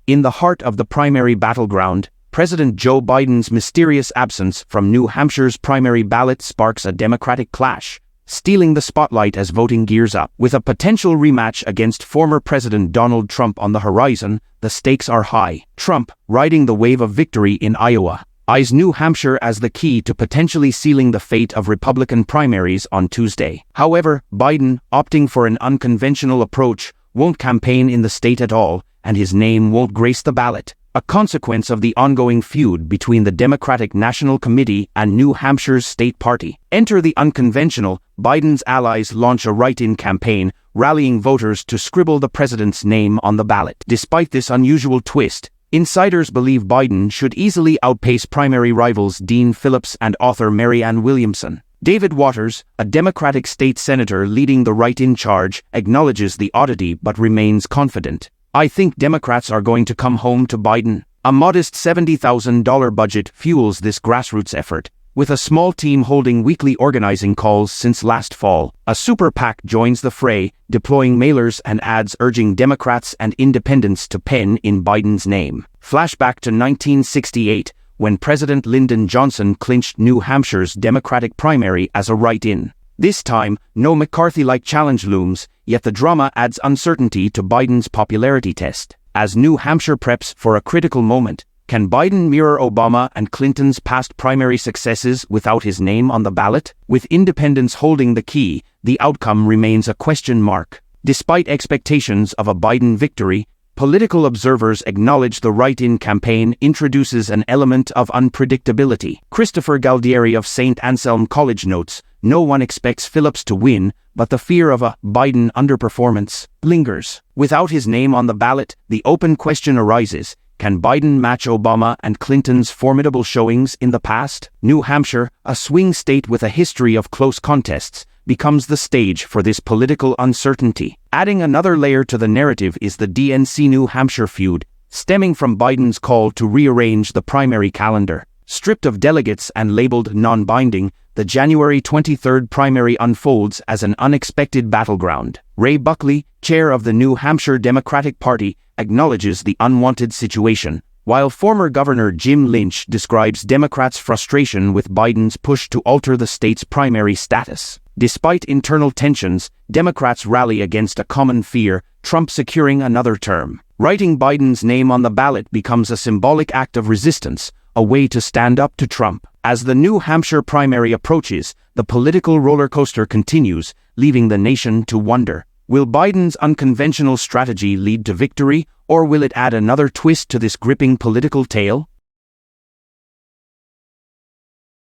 In the heart of the primary battleground, President Joe Biden's mysterious absence from New Hampshire's primary ballot sparks a Democratic clash, stealing the spotlight as voting gears up. With a potential rematch against former President Donald Trump on the horizon, the stakes are high. Trump, riding the wave of victory in Iowa, eyes New Hampshire as the key to potentially sealing the fate of Republican primaries on Tuesday. However, Biden, opting for an unconventional approach, won't campaign in the state at all, and his name won't grace the ballot, a consequence of the ongoing feud between the Democratic National Committee and New Hampshire's state party. Enter the unconventional. Biden's allies launch a write-in campaign, rallying voters to scribble the president's name on the ballot. Despite this unusual twist, insiders believe Biden should easily outpace primary rivals Dean Phillips and author Marianne Williamson. David Waters, a Democratic state senator leading the write-in charge, acknowledges the oddity but remains confident. "I think Democrats are going to come home to Biden." A modest $70,000 budget fuels this grassroots effort, with a small team holding weekly organizing calls since last fall. A super PAC joins the fray, deploying mailers and ads urging Democrats and independents to pen in Biden's name. Flashback to 1968, when President Lyndon Johnson clinched New Hampshire's Democratic primary as a write-in. This time, no McCarthy-like challenge looms, yet the drama adds uncertainty to Biden's popularity test. As New Hampshire preps for a critical moment, can Biden mirror Obama and Clinton's past primary successes without his name on the ballot? With independents holding the key, the outcome remains a question mark. Despite expectations of a Biden victory, political observers acknowledge the write-in campaign introduces an element of unpredictability. Christopher Galdieri of St. Anselm College notes, "No one expects Phillips to win, but the fear of a Biden underperformance lingers." Without his name on the ballot, the open question arises: can Biden match Obama and Clinton's formidable showings in the past? New Hampshire, a swing state with a history of close contests, becomes the stage for this political uncertainty. Adding another layer to the narrative is the DNC-New Hampshire feud, stemming from Biden's call to rearrange the primary calendar. Stripped of delegates and labeled non-binding, the January 23 primary unfolds as an unexpected battleground. Ray Buckley, chair of the New Hampshire Democratic Party, acknowledges the unwanted situation, while former Governor Jim Lynch describes Democrats' frustration with Biden's push to alter the state's primary status. Despite internal tensions, Democrats rally against a common fear: Trump securing another term. Writing Biden's name on the ballot becomes a symbolic act of resistance, a way to stand up to Trump. As the New Hampshire primary approaches, the political roller coaster continues, leaving the nation to wonder: will Biden's unconventional strategy lead to victory, or will it add another twist to this gripping political tale?